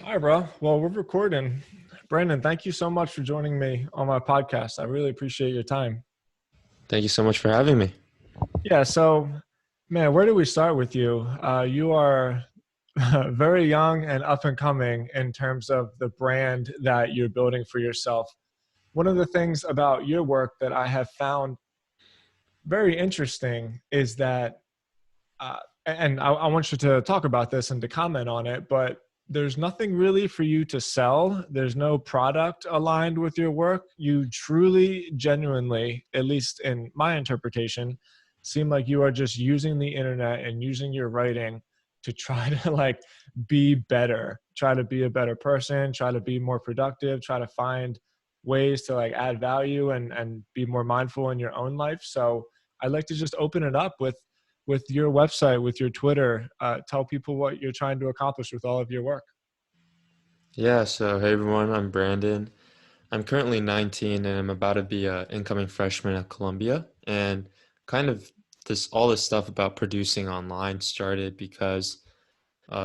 Hi, bro. Well, we're recording. Brandon, thank you so much for joining me on my podcast. I really appreciate your time. Thank you so much for having me. Yeah, so, man, where do we start with you? You are very young and up and coming in terms of the brand that you're building for yourself. One of the things about your work that I have found very interesting is that uh, and I want you to talk about this and to comment on it, but there's nothing really for you to sell. There's no product aligned with your work. You truly, genuinely, at least in my interpretation, seem like you are just using the internet and using your writing to try to be better, try to be a better person, try to be more productive, try to find ways to add value and be more mindful in your own life. So I'd like to just open it up with your website, with your Twitter. Tell people what you're trying to accomplish with all of your work. Yeah, so hey everyone, I'm Brandon. I'm currently 19 and I'm about to be an incoming freshman at Columbia. And kind of all this stuff about producing online started because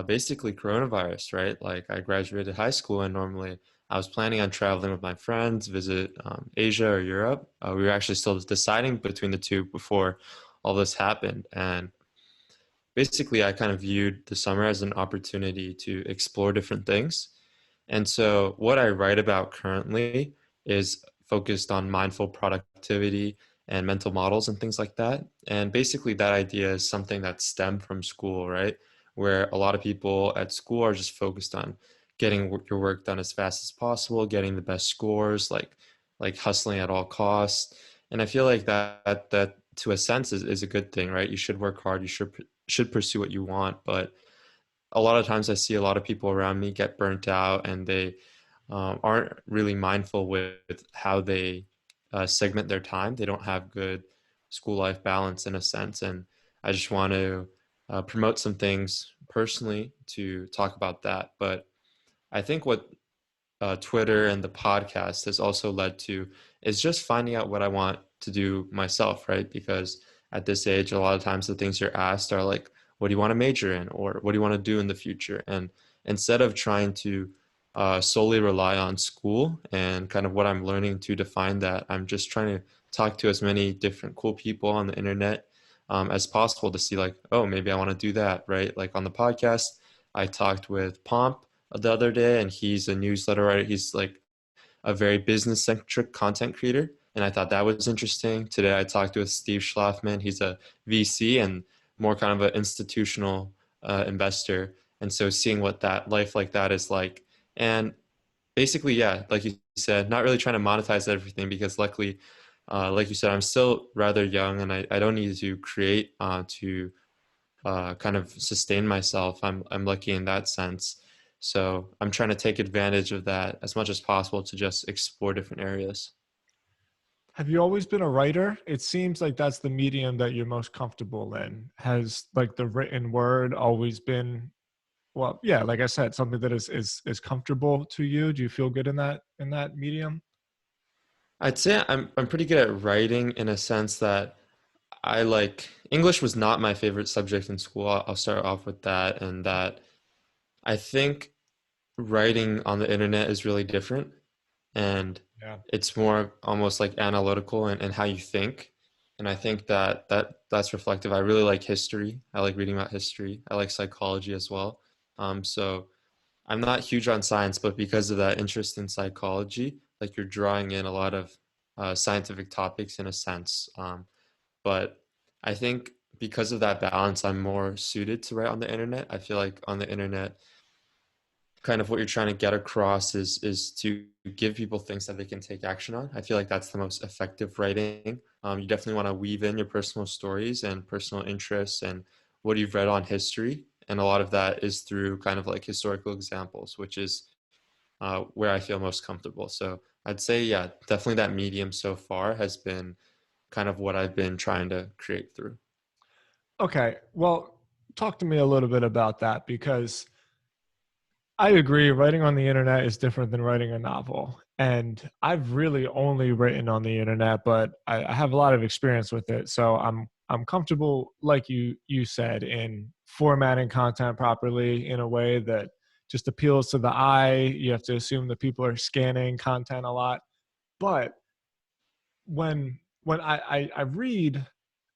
basically coronavirus, right? Like I graduated high school and normally I was planning on traveling with my friends, visit Asia or Europe. We were actually still deciding between the two before all this happened. And basically, I kind of viewed the summer as an opportunity to explore different things. And so, what I write about currently is focused on mindful productivity and mental models and things like that. And basically, that idea is something that stemmed from school, right? Where a lot of people at school are just focused on getting your work done as fast as possible, getting the best scores, like hustling at all costs. And I feel like that to a sense is a good thing, right? You should work hard, you should pursue what you want, but a lot of times I see a lot of people around me get burnt out and they aren't really mindful with how they segment their time. They don't have good school life balance in a sense. And I just want to promote some things personally to talk about that. But I think what Twitter and the podcast has also led to is just finding out what I want to do myself, right? Because at this age, a lot of times the things you're asked are like, what do you want to major in? Or what do you want to do in the future? And instead of trying to solely rely on school and kind of what I'm learning to define that, I'm just trying to talk to as many different cool people on the internet as possible to see like, oh, maybe I want to do that, right? Like on the podcast, I talked with Pomp the other day, and he's a newsletter writer. He's like a very business centric content creator. And I thought that was interesting. Today I talked with Steve Schlafman. He's a VC and more kind of an institutional investor. And so seeing what that life like that is like. And basically, yeah, like you said, not really trying to monetize everything because luckily, like you said, I'm still rather young and I don't need to create to kind of sustain myself. I'm lucky in that sense. So I'm trying to take advantage of that as much as possible to just explore different areas. Have you always been a writer? It seems like that's the medium that you're most comfortable in. Has the written word always been, well, yeah, like I said, something that is comfortable to you? Do you feel good in that medium? I'd say I'm pretty good at writing in a sense that I like English was not my favorite subject in school. I'll start off with that, and that I think writing on the internet is really different and Yeah. it's more almost like analytical and how you think. And I think that's reflective. I really like history. I like reading about history. I like psychology as well. So I'm not huge on science, but because of that interest in psychology, like you're drawing in a lot of scientific topics in a sense. But I think because of that balance, I'm more suited to write on the internet. I feel like on the internet, kind of what you're trying to get across is to give people things that they can take action on. I feel like that's the most effective writing. You definitely want to weave in your personal stories and personal interests and what you've read on history, and a lot of that is through kind of like historical examples, which is where I feel most comfortable. So I'd say, yeah, definitely that medium so far has been kind of what I've been trying to create through. Okay. Well, talk to me a little bit about that because I agree. Writing on the internet is different than writing a novel. And I've really only written on the internet, but I have a lot of experience with it. So I'm comfortable, like you said, in formatting content properly in a way that just appeals to the eye. You have to assume that people are scanning content a lot. But when I read,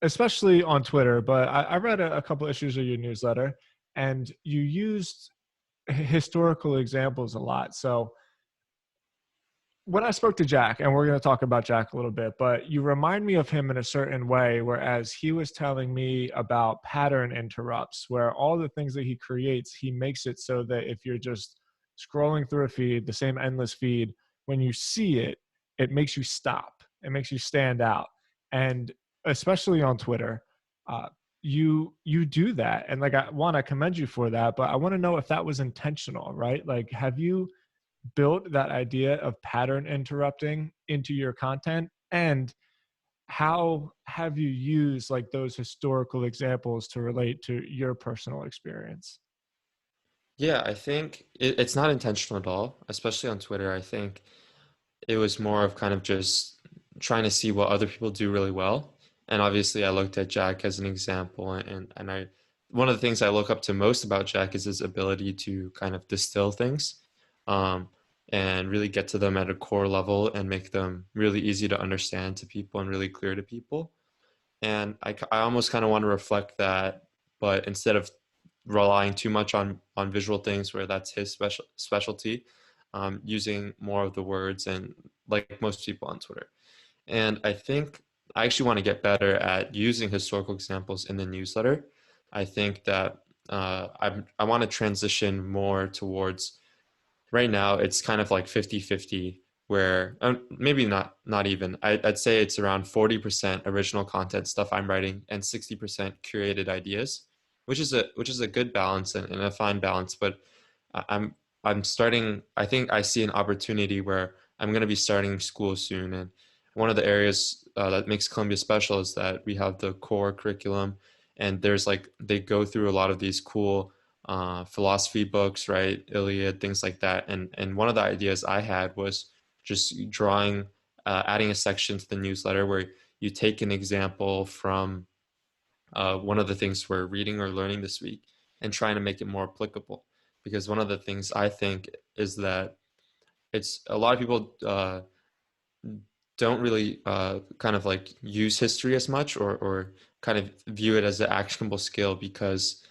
especially on Twitter, but I read a couple issues of your newsletter, and you used historical examples a lot. So when I spoke to Jack, and we're going to talk about Jack a little bit, but you remind me of him in a certain way, whereas he was telling me about pattern interrupts, where all the things that he creates, he makes it so that if you're just scrolling through a feed, the same endless feed, when you see it, it makes you stop. It makes you stand out. And especially on Twitter, uh, you do that. And like, I commend you for that, but I want to know if that was intentional, right? Like, have you built that idea of pattern interrupting into your content, and how have you used like those historical examples to relate to your personal experience? Yeah, I think it's not intentional at all, especially on Twitter. I think it was more of kind of just trying to see what other people do really well. And obviously, I looked at Jack as an example, and I one of the things I look up to most about Jack is his ability to kind of distill things, um, and really get to them at a core level and make them really easy to understand to people and really clear to people. And I almost kind of want to reflect that, but instead of relying too much on visual things where that's his specialty, using more of the words and like most people on Twitter. And I think I actually want to get better at using historical examples in the newsletter. I think that I want to transition more towards right now it's kind of like 50-50 where maybe not even I'd say it's around 40% original content stuff I'm writing and 60% curated ideas, which is a good balance and a fine balance. But I'm starting, I think I see an opportunity where I'm going to be starting school soon, and one of the areas that makes Columbia special is that we have the core curriculum, and there's like they go through a lot of these cool philosophy books, right? Iliad, things like that. And one of the ideas I had was just adding a section to the newsletter where you take an example from one of the things we're reading or learning this week and trying to make it more applicable. Because one of the things I think is that it's a lot of people don't really kind of like use history as much or kind of view it as an actionable skill because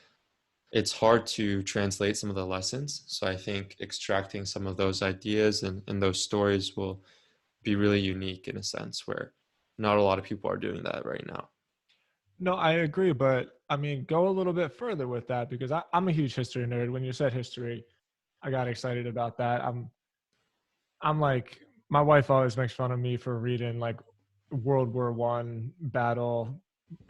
it's hard to translate some of the lessons. So I think extracting some of those ideas and those stories will be really unique in a sense where not a lot of people are doing that right now. No, I agree, but I mean, go a little bit further with that, because I'm a huge history nerd. When you said history, I got excited about that. I'm like, my wife always makes fun of me for reading like World War I battle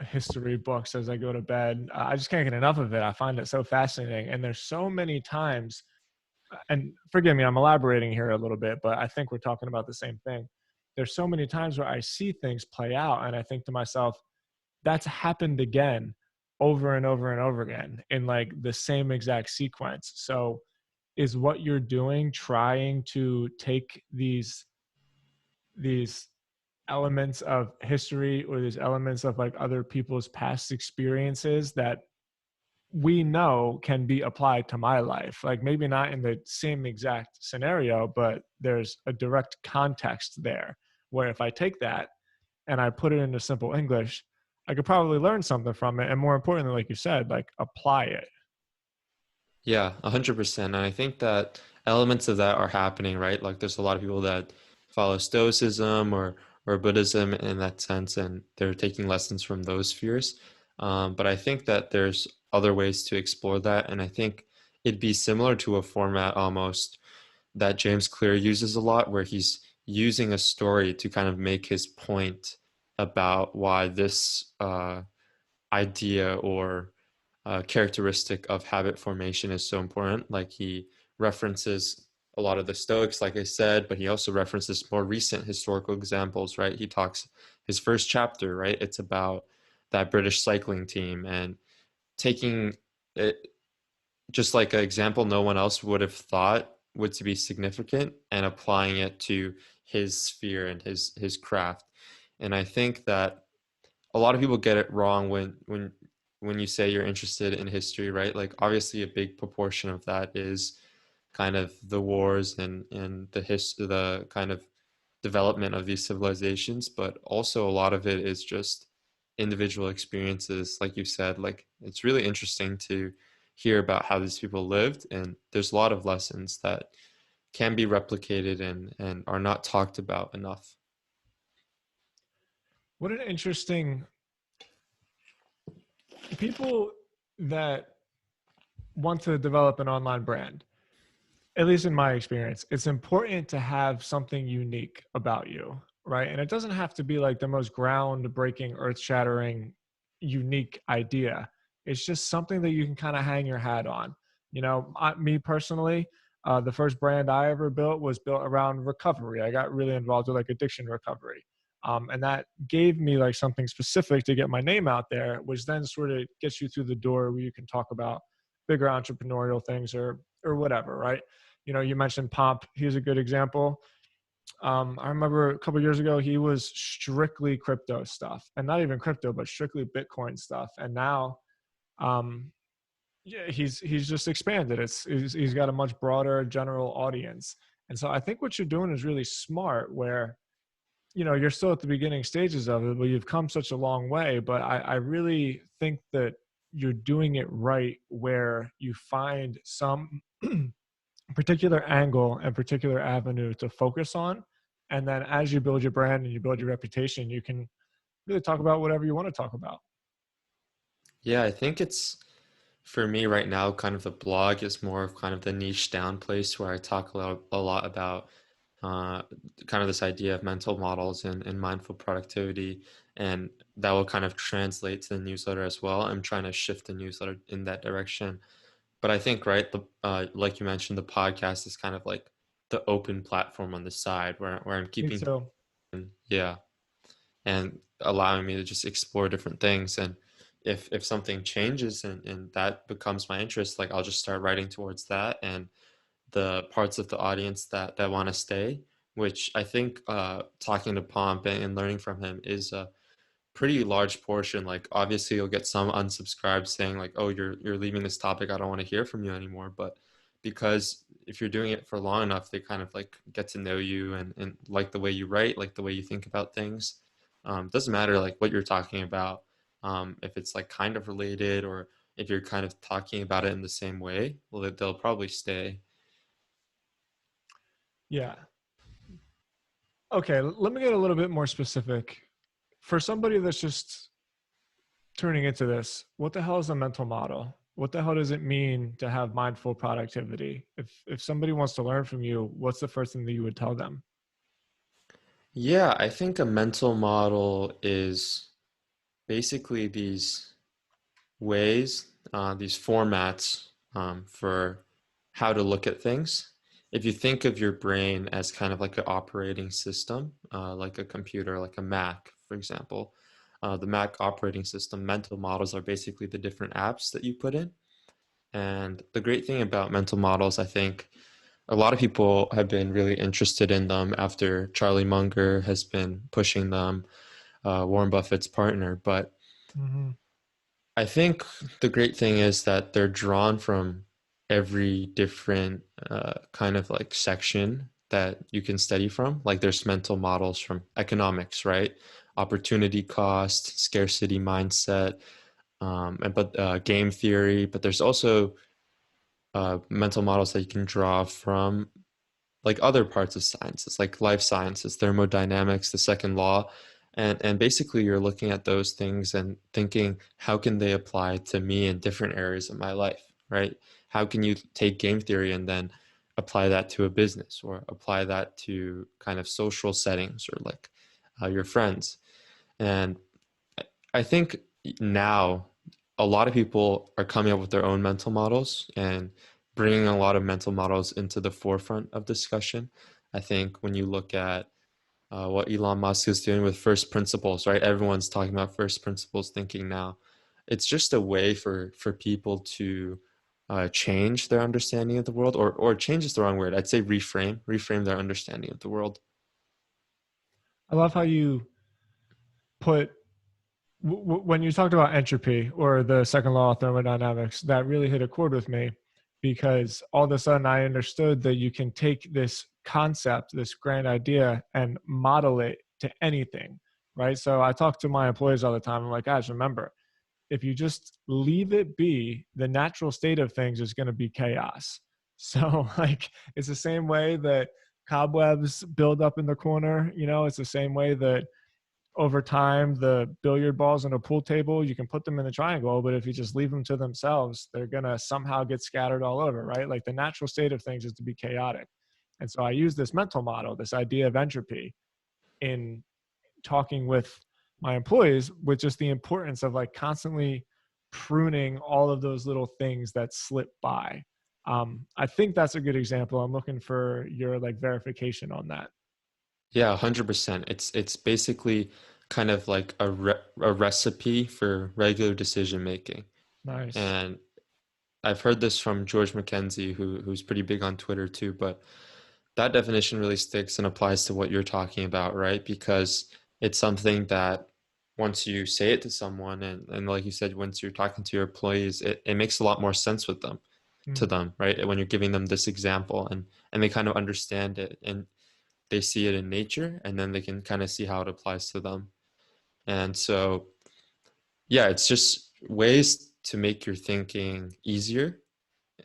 history books as I go to bed. I just can't get enough of it. I find it so fascinating, and there's so many times. And forgive me, I'm elaborating here a little bit, but I think we're talking about the same thing. There's so many times where I see things play out, and I think to myself, that's happened again over and over and over again in like the same exact sequence. So is what you're doing trying to take these elements of history or these elements of like other people's past experiences that we know can be applied to my life, like maybe not in the same exact scenario, but there's a direct context there where if I take that and I put it into simple English, I could probably learn something from it, and more importantly, like you said, like apply it. Yeah, 100%. And I think that elements of that are happening, right? Like there's a lot of people that follow Stoicism or Buddhism in that sense, and they're taking lessons from those spheres. But I think that there's other ways to explore that, and I think it'd be similar to a format almost that James Clear uses a lot, where he's using a story to kind of make his point about why this idea or characteristic of habit formation is so important. Like he references a lot of the Stoics, like I said, but he also references more recent historical examples, right? He talks his first chapter, right? It's about that British cycling team and taking it just like an example no one else would have thought would to be significant and applying it to his sphere and his craft. And I think that a lot of people get it wrong when you say you're interested in history, right? Like obviously a big proportion of that is kind of the wars and the kind of development of these civilizations, but also a lot of it is just individual experiences. Like you said, like it's really interesting to hear about how these people lived, and there's a lot of lessons that can be replicated and are not talked about enough. What an interesting people that want to develop an online brand, at least in my experience, it's important to have something unique about you, right? And it doesn't have to be like the most groundbreaking, earth shattering, unique idea. It's just something that you can kind of hang your hat on. Me personally, the first brand I ever built was built around recovery. I got really involved with like addiction recovery. And that gave me like something specific to get my name out there, which then sort of gets you through the door where you can talk about bigger entrepreneurial things or whatever, right? You mentioned Pomp. He's a good example. I remember a couple of years ago, he was strictly crypto stuff, and not even crypto, but strictly Bitcoin stuff. And now, um, yeah, he's just expanded. He's got a much broader general audience, and so I think what you're doing is really smart. Where you're still at the beginning stages of it, but you've come such a long way. But I really think that you're doing it right, where you find some particular angle and particular avenue to focus on. And then as you build your brand and you build your reputation, you can really talk about whatever you want to talk about. Yeah, I think it's for me right now, kind of the blog is more of kind of the niche down place where I talk a lot about uh, kind of this idea of mental models and mindful productivity, and that will kind of translate to the newsletter as well. I'm trying to shift the newsletter in that direction. But I think, right, the like you mentioned, the podcast is kind of like the open platform on the side where I'm Me keeping, too. yeah, and allowing me to just explore different things. And if something changes and that becomes my interest, like I'll just start writing towards that and the parts of the audience that want to stay, which I think talking to Pomp and learning from him is a pretty large portion. Like obviously you'll get some unsubscribes saying like, oh, you're leaving this topic, I don't want to hear from you anymore. But because if you're doing it for long enough, they kind of like get to know you and like the way you write, like the way you think about things. Doesn't matter like what you're talking about. If it's like kind of related or if you're kind of talking about it in the same way, well, they'll probably stay. Yeah. Okay. Let me get a little bit more specific. For somebody that's just turning into this, what the hell is a mental model? What the hell does it mean to have mindful productivity? If somebody wants to learn from you, what's the first thing that you would tell them? Yeah, I think a mental model is basically these ways, these formats for how to look at things. If you think of your brain as kind of like an operating system, like a computer, like a Mac, for example, the Mac operating system, mental models are basically the different apps that you put in. And the great thing about mental models, I think, a lot of people have been really interested in them after Charlie Munger has been pushing them, Warren Buffett's partner. But Mm-hmm. I think the great thing is that they're drawn from every different kind of like section that you can study from. Like there's mental models from economics, right? Opportunity cost, scarcity mindset, and but game theory. But there's also mental models that you can draw from like other parts of sciences, like life sciences, thermodynamics, the second law. And basically you're looking at those things and thinking, how can they apply to me in different areas of my life, right? How can you take game theory and then apply that to a business or apply that to kind of social settings or like your friends? And I think now a lot of people are coming up with their own mental models and bringing a lot of mental models into the forefront of discussion. I think when you look at what Elon Musk is doing with first principles, right? Everyone's talking about first principles thinking now. It's just a way for people to change their understanding of the world, or change is the wrong word. I'd say reframe their understanding of the world. I love how you put when you talked about entropy or the second law of thermodynamics, that really hit a chord with me. because all of a sudden I understood that you can take this concept, this grand idea, and model it to anything, right? So I talk to my employees all the time. I'm like, guys, remember, if you just leave it be, the natural state of things is going to be chaos. So, like, it's the same way that cobwebs build up in the corner. It's the same way that over time, the billiard balls on a pool table, you can put them in the triangle, but if you just leave them to themselves, they're going to somehow get scattered all over, right? Like the natural state of things is to be chaotic. And so I use this mental model, this idea of entropy, in talking with my employees, with just the importance of like constantly pruning all of those little things that slip by. I think that's a good example. I'm looking for your like verification on that. Yeah, 100%. It's basically kind of like a recipe for regular decision making. Nice. And I've heard this from George McKenzie, who's pretty big on Twitter too, but that definition really sticks and applies to what you're talking about, right? Because it's something that once you say it to someone and like you said, once you're talking to your employees, it makes a lot more sense with them to Mm. them, right? When you're giving them this example and they kind of understand it and they see it in nature and then they can kind of see how it applies to them. And so, yeah, it's just ways to make your thinking easier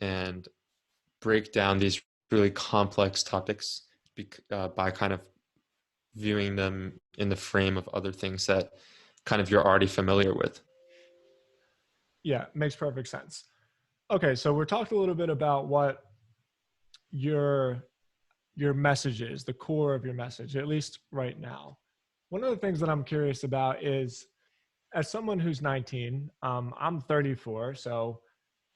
and break down these really complex topics by kind of viewing them in the frame of other things that kind of you're already familiar with. Yeah, makes perfect sense. Okay, so we're talking a little bit about what your your message is, the core of your message, at least right now. One of the things that I'm curious about is, as someone who's 19, I'm 34, so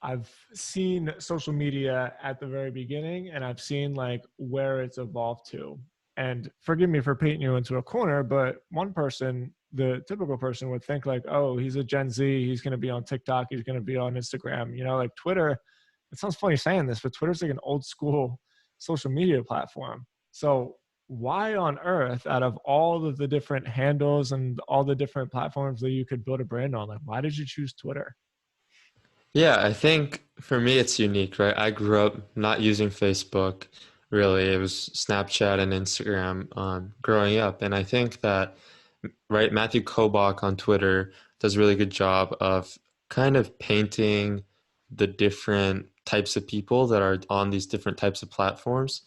I've seen social media at the very beginning and I've seen like where it's evolved to. And forgive me for painting you into a corner, but one person, the typical person would think like, oh, he's a Gen Z, he's going to be on TikTok, he's going to be on Instagram, like Twitter. It sounds funny saying this, but Twitter's like an old school social media platform. So why on earth, out of all of the different handles and all the different platforms that you could build a brand on, like why did you choose Twitter? Yeah, I think for me it's unique, right? I grew up not using Facebook really. It was Snapchat and Instagram growing up. And I think that, right, Matthew Kobach on Twitter does a really good job of kind of painting the different types of people that are on these different types of platforms.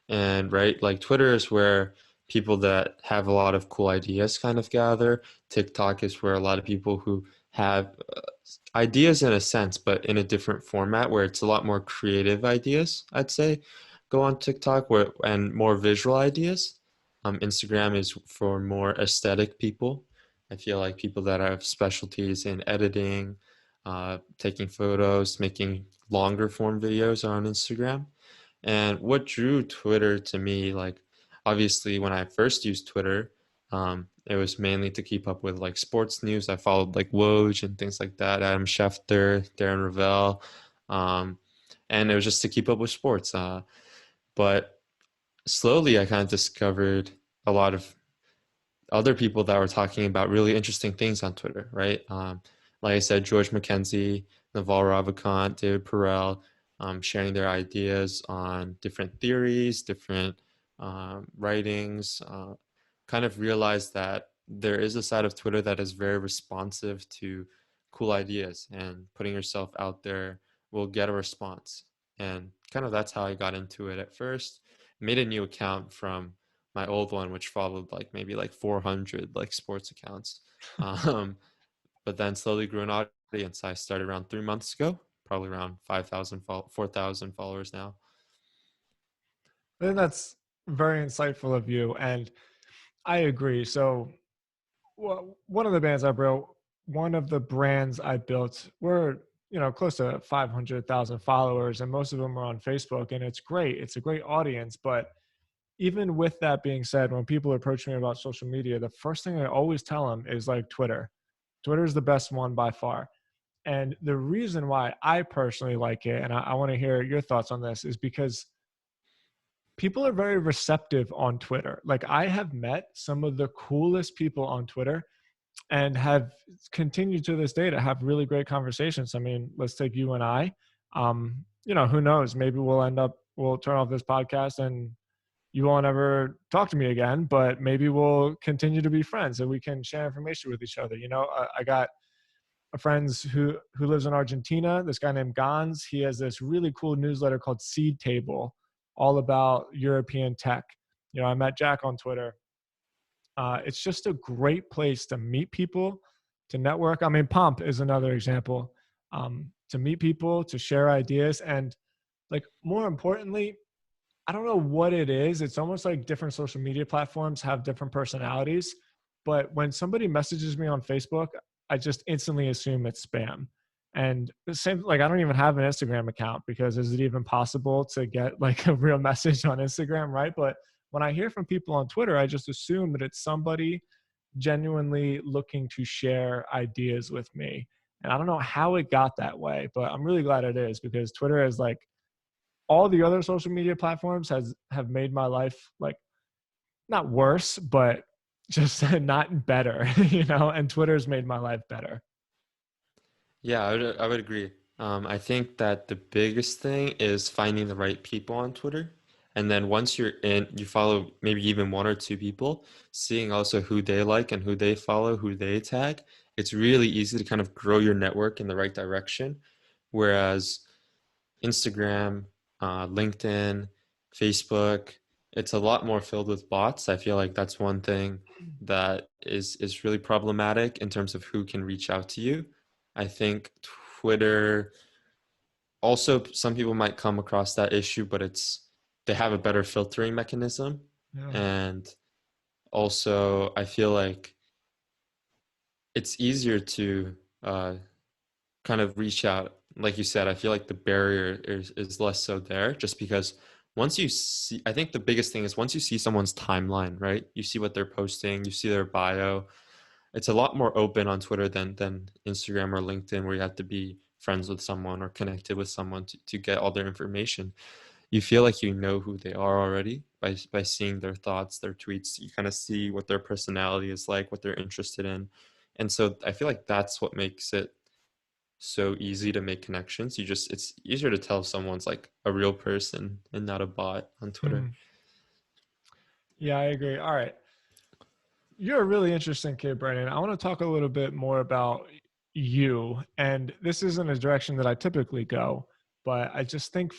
And right, like Twitter is where people that have a lot of cool ideas kind of gather. TikTok is where a lot of people who have ideas in a sense, but in a different format where it's a lot more creative ideas, I'd say, go on TikTok and more visual ideas. Instagram is for more aesthetic people. I feel like people that have specialties in editing, taking photos, making longer form videos are on Instagram. And what drew Twitter to me, like obviously when I first used Twitter, it was mainly to keep up with like sports news. I followed like Woj and things like that, Adam Schefter, Darren Ravel, um, and it was just to keep up with sports. But slowly, I kind of discovered a lot of other people that were talking about really interesting things on Twitter, right? Like I said, George McKenzie, Naval Ravikant, David Perel, sharing their ideas on different theories, different writings. Kind of realized that there is a side of Twitter that is very responsive to cool ideas, and putting yourself out there will get a response. And kind of that's how I got into it at first. Made a new account from my old one, which followed like maybe like 400 like sports accounts. Um, but then slowly grew an audience. I started around 3 months ago, probably around 4,000 followers now. I think that's very insightful of you, and I agree. So, one of the bands I built, one of the brands I built, we're close to 500,000 followers, and most of them are on Facebook, and it's great. It's a great audience, but even with that being said, when people approach me about social media, the first thing I always tell them is like Twitter. Twitter is the best one by far. And the reason why I personally like it, and I want to hear your thoughts on this, is because people are very receptive on Twitter. Like I have met some of the coolest people on Twitter and have continued to this day to have really great conversations. I mean, let's take you and I. who knows? Maybe we'll turn off this podcast and you won't ever talk to me again, but maybe we'll continue to be friends and we can share information with each other. I got a friend who lives in Argentina, this guy named Gans. He has this really cool newsletter called Seed Table, all about European tech. I met Jack on Twitter. It's just a great place to meet people, to network. I mean, Pomp is another example. To meet people, to share ideas, and like more importantly, I don't know what it is. It's almost like different social media platforms have different personalities. But when somebody messages me on Facebook, I just instantly assume it's spam. And the same, like I don't even have an Instagram account because is it even possible to get like a real message on Instagram, right? But when I hear from people on Twitter, I just assume that it's somebody genuinely looking to share ideas with me. And I don't know how it got that way, but I'm really glad it is because Twitter is like all the other social media platforms have made my life like not worse, but just not better, and Twitter's made my life better. Yeah, I would agree. I think that the biggest thing is finding the right people on Twitter. And then once you're in, you follow maybe even one or two people, seeing also who they like and who they follow, who they tag. It's really easy to kind of grow your network in the right direction. Whereas Instagram, LinkedIn, Facebook, it's a lot more filled with bots. I feel like that's one thing that is really problematic in terms of who can reach out to you. I think Twitter also some people might come across that issue, but they have a better filtering mechanism. Yeah. And also I feel like it's easier to kind of reach out. Like you said, I feel like the barrier is less so there just because once you see, I think the biggest thing is once you see someone's timeline, right? You see what they're posting, you see their bio. It's a lot more open on Twitter than Instagram or LinkedIn where you have to be friends with someone or connected with someone to get all their information. You feel like you know who they are already by seeing their thoughts, their tweets. You kind of see what their personality is like, what they're interested in. And so I feel like that's what makes it so easy to make connections. It's easier to tell if someone's like a real person and not a bot on Twitter. Hmm. Yeah, I agree. All right. You're a really interesting kid, Brandon. I want to talk a little bit more about you. And this isn't a direction that I typically go, but I think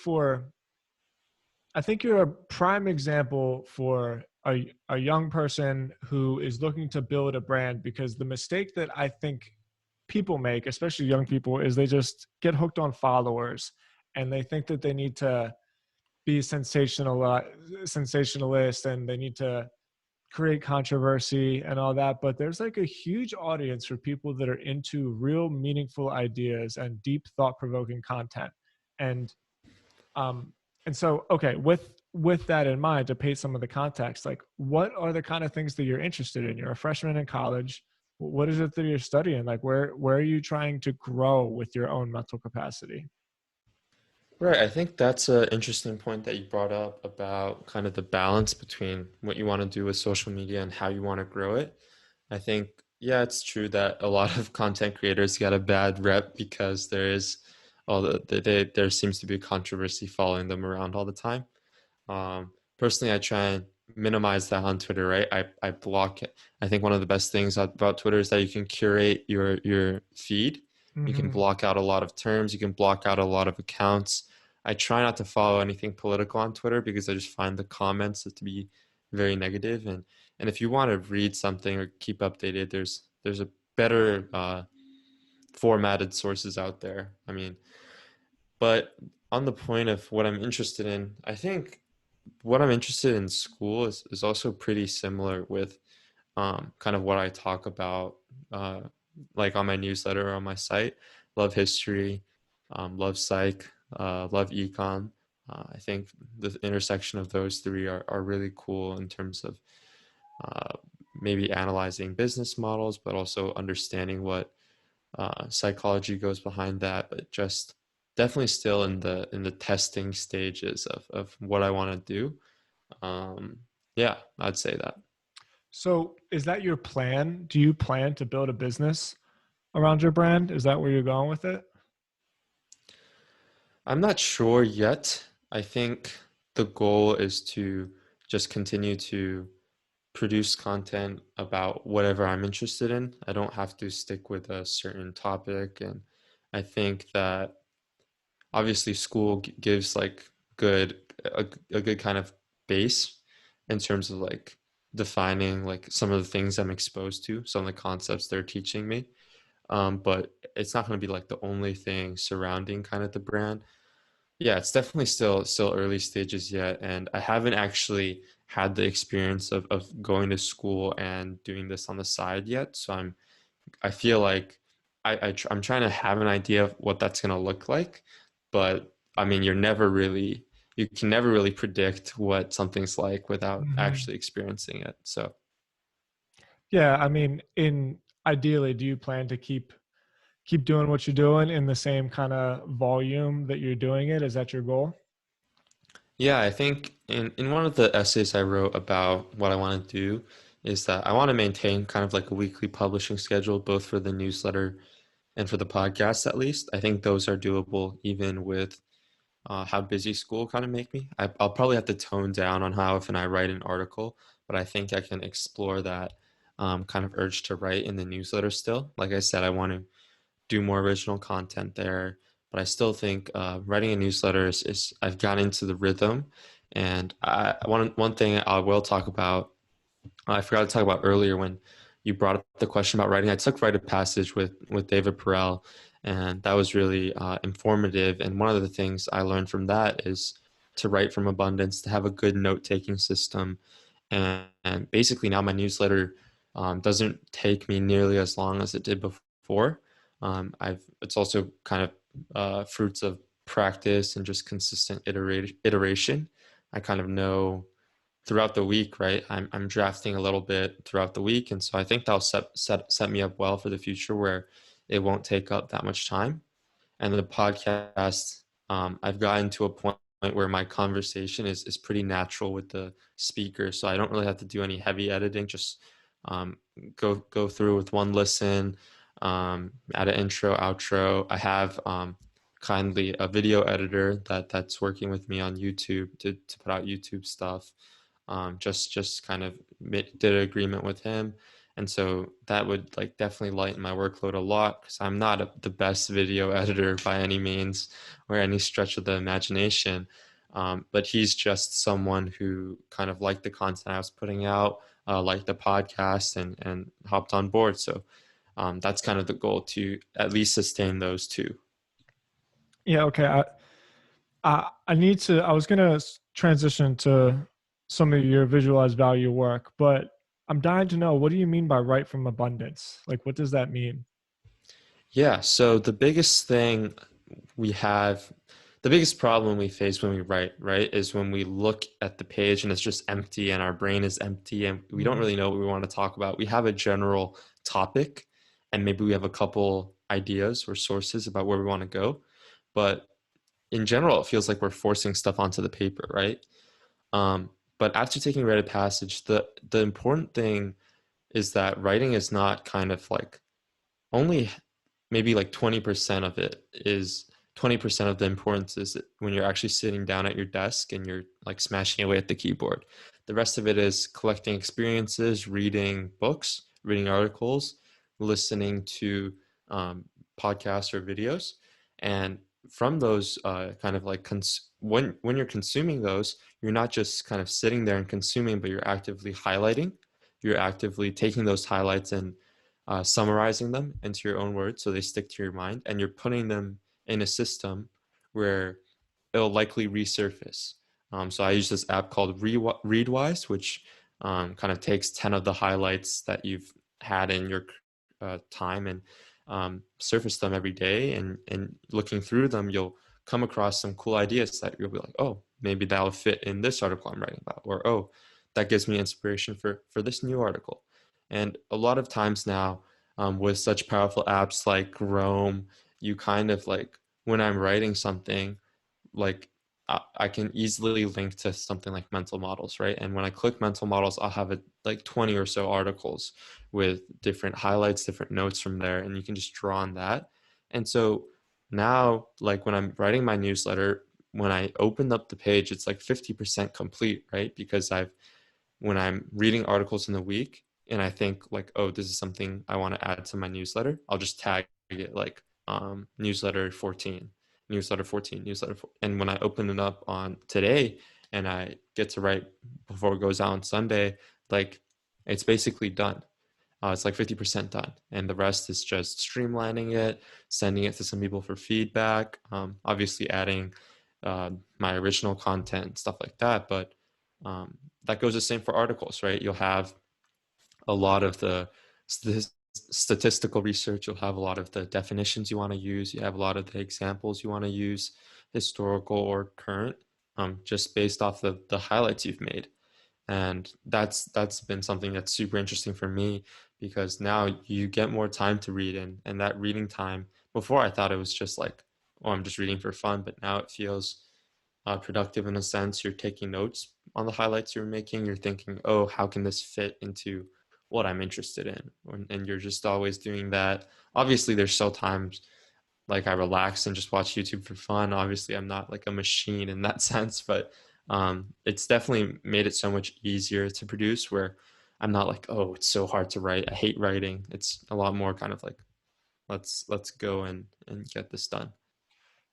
you're a prime example for a young person who is looking to build a brand because the mistake that I think people make, especially young people, is they just get hooked on followers and they think that they need to be sensationalist and they need to create controversy and all that. But there's like a huge audience for people that are into real meaningful ideas and deep thought provoking content. And um, and so, okay, with that in mind, to paint some of the context, like what are the kind of things that you're interested in? You're a freshman in college. What is it that you're studying? Like where are you trying to grow with your own mental capacity? Right. I think that's an interesting point that you brought up about kind of the balance between what you want to do with social media and how you want to grow it. I think, yeah, it's true that a lot of content creators get a bad rep because there is there seems to be controversy following them around all the time. Personally, I try and minimize that on Twitter, right? I block it. I think one of the best things about Twitter is that you can curate your feed. You can Mm-hmm. block out a lot of terms. You can block out a lot of accounts. I try not to follow anything political on Twitter because I just find the comments to be very negative. And if you want to read something or keep updated, there's a better formatted sources out there. I mean, but on the point of what I'm interested in, I think what I'm interested in school is also pretty similar with kind of what I talk about, uh, like on my newsletter or on my site. Love history, love psych, love econ. I think the intersection of those three are really cool in terms of uh, maybe analyzing business models, but also understanding what psychology goes behind that. But just definitely still in the testing stages of what I want to do. Um, yeah, I'd say that. So is that your plan? Do you plan to build a business around your brand? Is that where you're going with it? I'm not sure yet. I think the goal is to just continue to produce content about whatever I'm interested in. I don't have to stick with a certain topic. And I think that obviously school gives like good a good kind of base in terms of like defining like some of the things I'm exposed to, some of the concepts they're teaching me. But it's not going to be like the only thing surrounding kind of the brand. Yeah, it's definitely still early stages yet, and I haven't actually had the experience of going to school and doing this on the side yet. So I feel like I'm trying to have an idea of what that's going to look like, but I mean, you can never really predict what something's like without Hmm. actually experiencing it. So Yeah, I mean, in ideally, do you plan to keep doing what you're doing in the same kind of volume that you're doing it? Is that your goal? yeah, I think in one of the essays I wrote about what I want to do is that I want to maintain kind of like a weekly publishing schedule, both for the newsletter and for the podcast at least. I think those are doable even with how busy school kind of make me. I'll probably have to tone down on how often I write an article, but I think I can explore that kind of urge to write in the newsletter still. Like I said, I want to do more original content there, but I still think writing a newsletter is I've gotten into the rhythm. And one thing I will talk about, I forgot to talk about earlier when you brought up the question about writing. I took Write a Passage with David Perel, and that was really informative. And one of the things I learned from that is to write from abundance, to have a good note-taking system. And basically now my newsletter doesn't take me nearly as long as it did before. It's also kind of fruits of practice and just consistent iteration. I kind of know throughout the week, right? I'm drafting a little bit throughout the week, and so I think that'll set me up well for the future where it won't take up that much time. And the podcast, I've gotten to a point where my conversation is pretty natural with the speaker, so I don't really have to do any heavy editing. Just um, go through with one listen, add an intro, outro. I have kindly a video editor that's working with me on YouTube to put out YouTube stuff. Just kind of did an agreement with him, and so that would like definitely lighten my workload a lot because I'm not the best video editor by any means or any stretch of the imagination. But he's just someone who kind of liked the content I was putting out, liked the podcast, and hopped on board. So that's kind of the goal, to at least sustain those two. Yeah, okay. I need to. I was gonna transition to some of your visualized value work, but I'm dying to know, what do you mean by write from abundance? Like, what does that mean? Yeah, so we have, the biggest problem we face when we write, right, is when we look at the page and it's just empty and our brain is empty and we don't Mhm. really know what we want to talk about. We have a general topic and maybe we have a couple ideas or sources about where we want to go. But in general, it feels like we're forcing stuff onto the paper, right? Um, but after taking Read a Passage, the important thing is that writing is not kind of like only maybe like 20% of it is 20% of the importance is when you're actually sitting down at your desk and you're like smashing away at the keyboard. The rest of it is collecting experiences, reading books, reading articles, listening to podcasts or videos. And from those kind of like when you're consuming those, you're not just kind of sitting there and consuming, but you're actively highlighting. You're actively taking those highlights and summarizing them into your own words so they stick to your mind, and you're putting them in a system where it'll likely resurface. So I use this app called Readwise, which kind of takes 10 of the highlights that you've had in your time and surface them every day. And looking through them, you'll come across some cool ideas that you'll be like, oh, maybe that'll fit in this article I'm writing about, or oh, that gives me inspiration for this new article. And a lot of times now, with such powerful apps like Chrome, you kind of like, when I'm writing something, like I can easily link to something like mental models, right? And when I click mental models, I'll have like 20 or so articles with different highlights, different notes from there, and you can just draw on that. And so now, like when I'm writing my newsletter, when I open up the page, it's like 50% complete, right? Because when I'm reading articles in the week and I think like, oh, this is something I want to add to my newsletter, I'll just tag it like newsletter 14, newsletter 14, newsletter 14. And when I open it up on today and I get to write before it goes out on Sunday, like it's basically done. It's like 50% done. And the rest is just streamlining it, sending it to some people for feedback, obviously adding my original content, stuff like that. But that goes the same for articles, right? You'll have a lot of the statistical research, you'll have a lot of the definitions you want to use, you have a lot of the examples you want to use, historical or current, just based off the highlights you've made. And that's been something that's super interesting for me because now you get more time to read, and that reading time, before I thought it was just like, oh, I'm just reading for fun, but now it feels productive in a sense. You're taking notes on the highlights you're making. You're thinking, oh, how can this fit into what I'm interested in? And you're just always doing that. Obviously, there's still times like I relax and just watch YouTube for fun. Obviously, I'm not like a machine in that sense, but it's definitely made it so much easier to produce where I'm not like, oh, it's so hard to write. I hate writing. It's a lot more kind of like, let's go and get this done.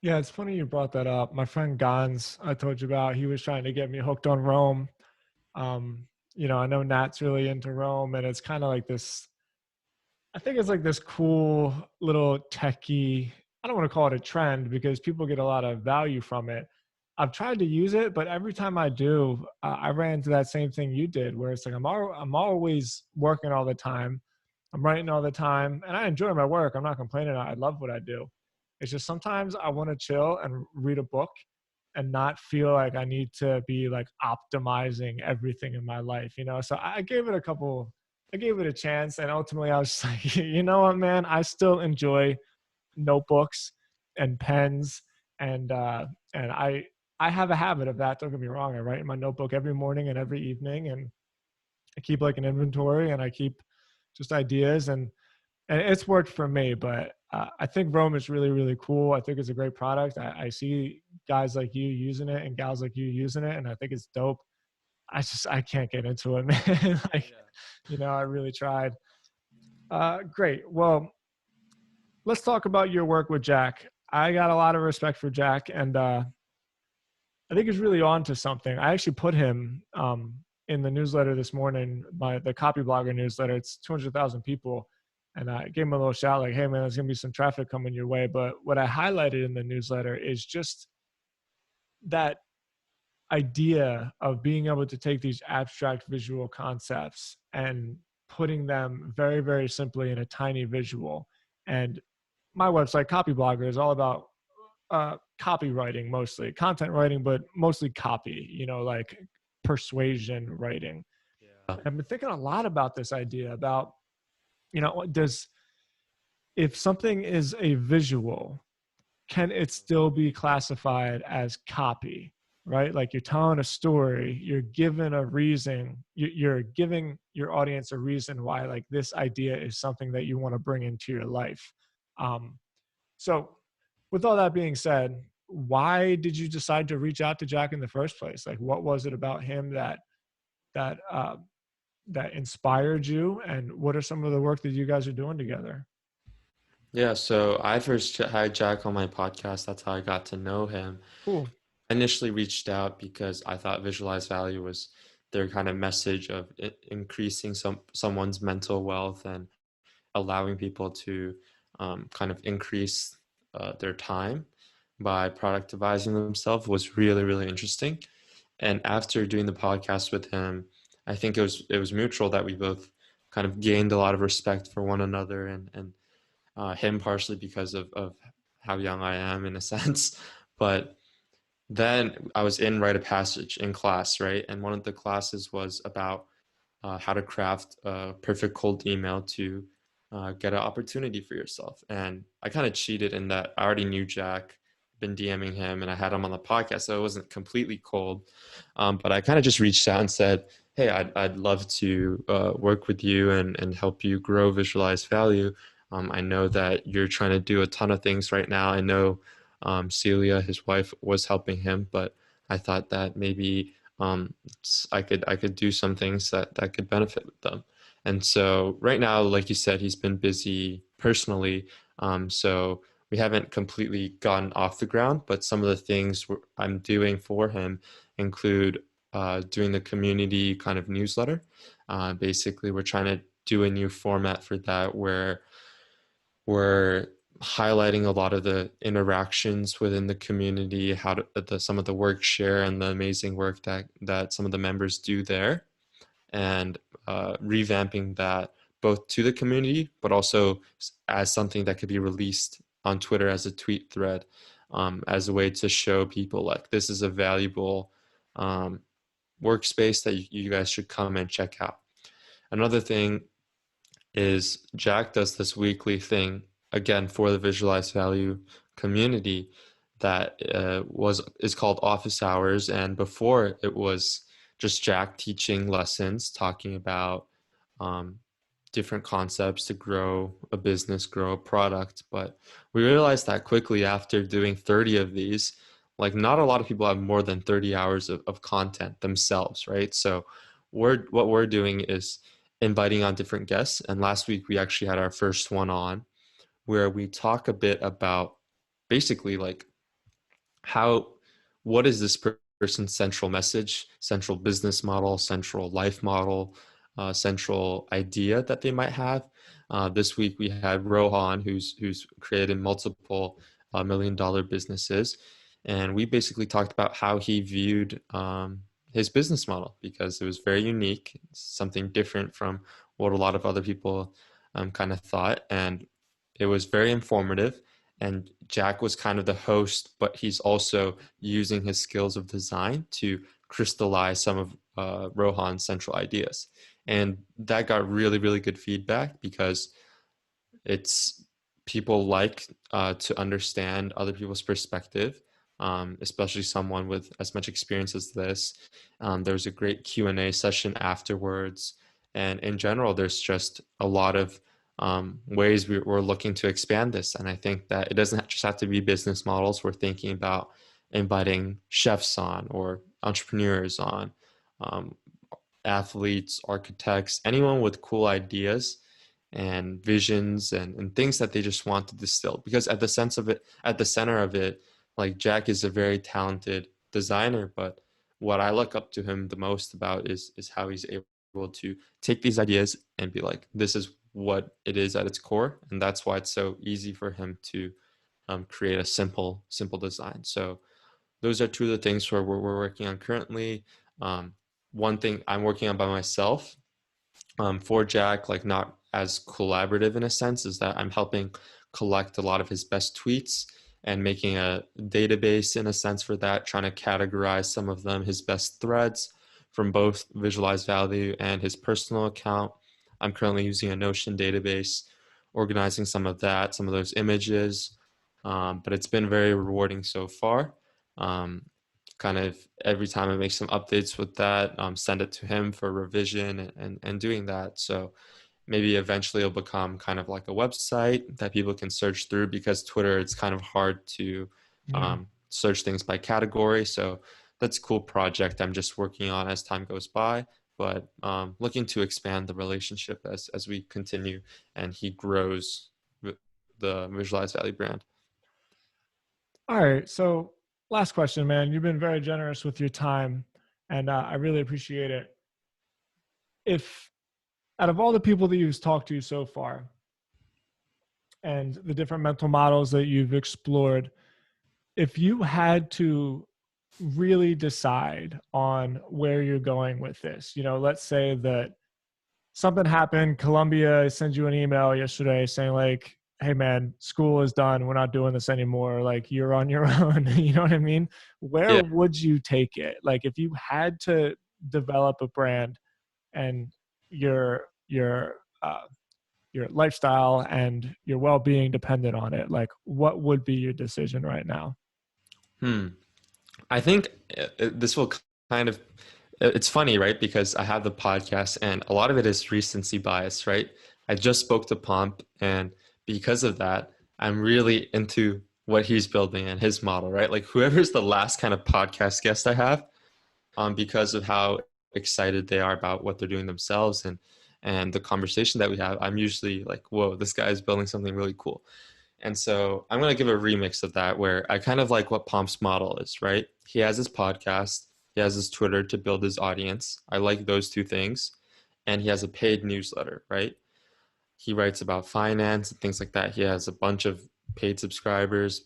Yeah, it's funny you brought that up. My friend Gans, I told you about, he was trying to get me hooked on Rome. Um, I know Nat's really into Rome, and it's kind of like this. I think it's like this cool little techie. I don't want to call it a trend because people get a lot of value from it. I've tried to use it, but every time I do, I ran into that same thing you did, where it's like I'm always working all the time, I'm writing all the time, and I enjoy my work. I'm not complaining. I love what I do. It's just sometimes I want to chill and read a book and not feel like I need to be like optimizing everything in my life. So I gave it a chance, and ultimately I was just like, you know what, man, I still enjoy notebooks and pens, and I have a habit of that. Don't get me wrong. I write in my notebook every morning and every evening, and I keep like an inventory, and I keep just ideas, and it's worked for me. But I think Rome is really, really cool. I think it's a great product. I see guys like you using it and gals like you using it, and I think it's dope. I can't get into it, man. Like, Yeah. I really tried. Great. Well, let's talk about your work with Jack. I got a lot of respect for Jack, and I think he's really on to something. I actually put him in the newsletter this morning, the copy blogger newsletter. It's 200,000 people. And I gave him a little shout like, hey, man, there's going to be some traffic coming your way. But what I highlighted in the newsletter is just that idea of being able to take these abstract visual concepts and putting them very, very simply in a tiny visual. And my website, Copy Blogger, is all about copywriting, mostly content writing, but mostly copy, like persuasion writing. Yeah. I've been thinking a lot about this idea about, does, if something is a visual, can it still be classified as copy, right? Like you're telling a story, you're given a reason, you're giving your audience a reason why like this idea is something that you want to bring into your life. So with all that being said, why did you decide to reach out to Jack in the first place? Like, what was it about him that that inspired you, and what are some of the work that you guys are doing together? Yeah, so I first had Jack on my podcast. That's how I got to know him. Cool. I initially reached out because I thought visualized value was their kind of message of increasing someone's mental wealth and allowing people to kind of increase their time by productivizing themselves was really, really interesting. And after doing the podcast with him, I think it was mutual that we both kind of gained a lot of respect for one another, and him partially because of how young I am in a sense. But then I was in Write a Passage in class, right? And one of the classes was about how to craft a perfect cold email to get an opportunity for yourself. And I kind of cheated in that I already knew Jack, been DMing him, and I had him on the podcast, so it wasn't completely cold. But I kind of just reached out and said, "Hey, I'd love to work with you and help you grow Visualize Value. I know that you're trying to do a ton of things right now. I know Celia, his wife, was helping him, but I thought that maybe I could do some things that could benefit them. And so right now, like you said, he's been busy personally. So we haven't completely gotten off the ground, but some of the things I'm doing for him include doing the community kind of newsletter. Basically, we're trying to do a new format for that where we're highlighting a lot of the interactions within the community, how to, some of the work share and the amazing work that some of the members do there, and revamping that both to the community, but also as something that could be released on Twitter as a tweet thread, as a way to show people like this is a valuable um, workspace that you guys should come and check out. Another thing is Jack does this weekly thing again for the visualized value community that was is called office hours, and before it was just Jack teaching lessons, talking about um, different concepts to grow a business, grow a product. But we realized that quickly after doing 30 of these, like not a lot of people have more than 30 hours of content themselves, right? So what we're doing is inviting on different guests. And last week we actually had our first one on where we talk a bit about basically like how what is this person's central message, central business model, central life model, central idea that they might have. This week we had Rohan, who's created multiple $1 million businesses, and we basically talked about how he viewed his business model because it was very unique, something different from what a lot of other people kind of thought, and it was very informative. And Jack was kind of the host, but he's also using his skills of design to crystallize some of Rohan's central ideas. And that got really, really good feedback because it's people like to understand other people's perspective, especially someone with as much experience as this. There was a great Q&A session afterwards. And in general, there's just a lot of ways we're looking to expand this. And I think that it doesn't just have to be business models. We're thinking about inviting chefs on or entrepreneurs on, um, athletes, architects, anyone with cool ideas and visions and things that they just want to distill. Because at the sense of it, at the center of it, like Jack is a very talented designer, but what I look up to him the most about is how he's able to take these ideas and be like, this is what it is at its core, and that's why it's so easy for him to create a simple design. So those are two of the things where we're working on currently. Um, One thing I'm working on by myself for Jack, like not as collaborative in a sense, is that I'm helping collect a lot of his best tweets and making a database in a sense for that, trying to categorize some of them, his best threads from both Visualize Value and his personal account. I'm currently using a Notion database, organizing some of that, some of those images, but it's been very rewarding so far. Um, Kind of every time I make some updates with that, send it to him for revision and doing that. So maybe eventually it'll become kind of like a website that people can search through because Twitter, it's kind of hard to Yeah. search things by category. So that's a cool project I'm just working on as time goes by, but looking to expand the relationship as we continue and he grows the Visualize Value brand. All right. So, last question, man. You've been very generous with your time, and I really appreciate it. If out of all the people that you've talked to so far and the different mental models that you've explored, if you had to really decide on where you're going with this, let's say that something happened, Columbia sends you an email yesterday saying like, hey man, school is done, we're not doing this anymore, like you're on your own. You know what I mean? Where Yeah. would you take it? Like if you had to develop a brand and your your uh, your lifestyle and your well-being depended on it, like what would be your decision right now? Hmm. I think this will kind of, it's funny, right? Because I have the podcast and a lot of it is recency bias, right? I just spoke to Pomp, and because of that, I'm really into what he's building and his model, right? Like whoever's the last kind of podcast guest I have, because of how excited they are about what they're doing themselves and the conversation that we have, I'm usually like, whoa, this guy is building something really cool. And so I'm going to give a remix of that where I kind of like what Pomp's model is, right? He has his podcast, he has his Twitter to build his audience. I like those two things. And he has a paid newsletter, right? He writes about finance and things like that. He has a bunch of paid subscribers.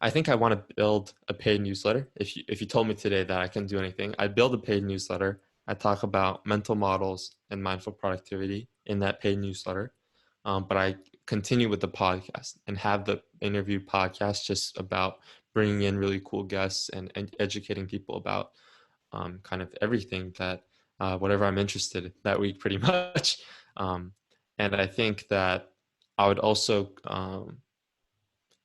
I think I want to build a paid newsletter. If you told me today that I can do anything, I'd build a paid newsletter. I talk about mental models and mindful productivity in that paid newsletter. But I continue with the podcast and have the interview podcast just about bringing in really cool guests and educating people about kind of everything that whatever I'm interested in that week, pretty much. Um, and I think that I would also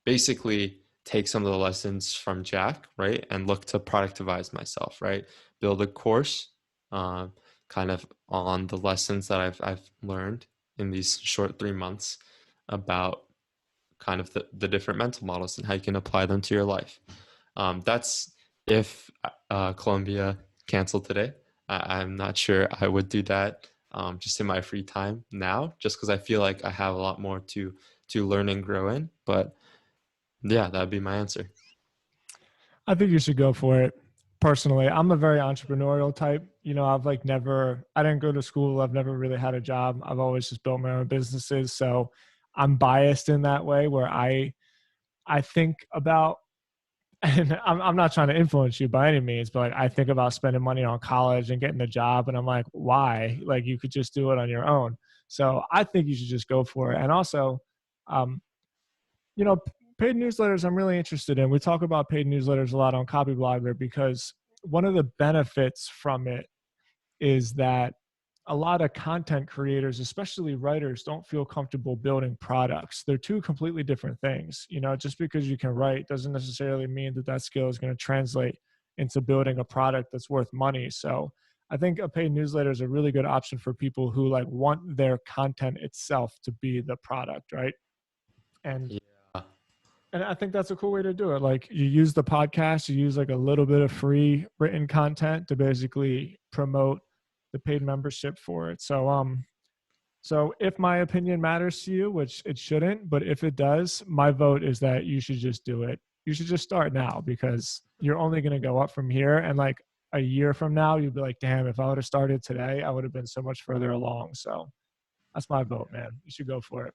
basically take some of the lessons from Jack, right, and look to productivize myself, right? Build a course, uh, kind of on the lessons that I've learned in these short 3 months about kind of the different mental models and how you can apply them to your life. That's if Columbia canceled today. I'm not sure I would do that just in my free time now, just because I feel like I have a lot more to learn and grow in. But yeah, that'd be my answer. I think you should go for it. Personally, I'm a very entrepreneurial type. I've like I didn't go to school. I've never really had a job. I've always just built my own businesses. So I'm biased in that way where I think about, and I'm not trying to influence you by any means, but like I think about spending money on college and getting a job. And I'm like, why? Like you could just do it on your own. So I think you should just go for it. And also, um, you know, paid newsletters I'm really interested in. We talk about paid newsletters a lot on Copyblogger because one of the benefits from it is that a lot of content creators, especially writers, don't feel comfortable building products. They're two completely different things. Just because you can write doesn't necessarily mean that that skill is going to translate into building a product that's worth money. So I think a paid newsletter is a really good option for people who like want their content itself to be the product, right? And Yeah. and I think that's a cool way to do it. Like you use the podcast, you use like a little bit of free written content to basically promote the paid membership for it. So if my opinion matters to you, which it shouldn't, but if it does, my vote is that you should just do it. You should just start now because you're only going to go up from here. And like a year from now, you'll be like, damn, if I would have started today, I would have been so much further along. So that's my vote, man. You should go for it.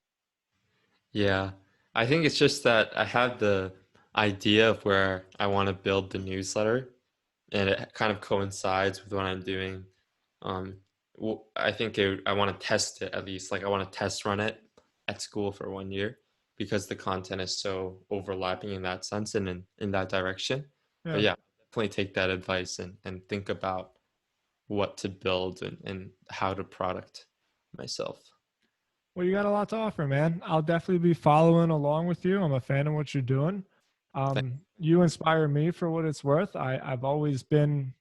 Yeah. I think it's just that I have the idea of where I want to build the newsletter, and it kind of coincides with what I'm doing. Um, I think I want to test it at least. Like I want to test run it at school for 1 year because the content is so overlapping in that sense and in that direction. But Yeah. yeah, definitely take that advice and think about what to build and how to product myself. Well, you got a lot to offer, man. I'll definitely be following along with you. I'm a fan of what you're doing. You inspire me for what it's worth. I've always been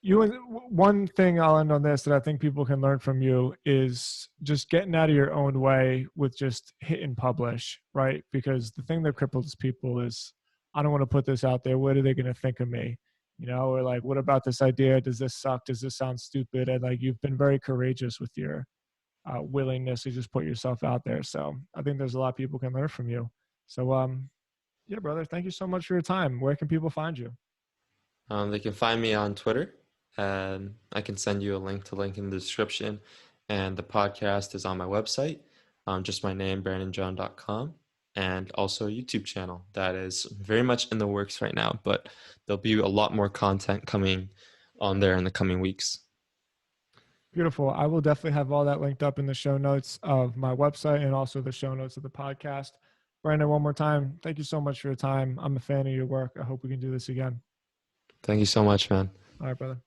you. One thing I'll end on this that I think people can learn from you is just getting out of your own way with just hit and publish, right? Because the thing that cripples people is, I don't want to put this out there. What are they going to think of me? Or like, what about this idea? Does this suck? Does this sound stupid? And like, you've been very courageous with your willingness to just put yourself out there. So I think there's a lot of people can learn from you. So yeah, brother, thank you so much for your time. Where can people find you? They can find me on Twitter, and I can send you a link in the description. And the podcast is on my website, just my name, brandonjohn.com, and also a YouTube channel that is very much in the works right now, but there'll be a lot more content coming on there in the coming weeks. Beautiful. I will definitely have all that linked up in the show notes of my website and also the show notes of the podcast. Brandon, one more time, thank you so much for your time. I'm a fan of your work. I hope we can do this again. Thank you so much, man. All right, brother.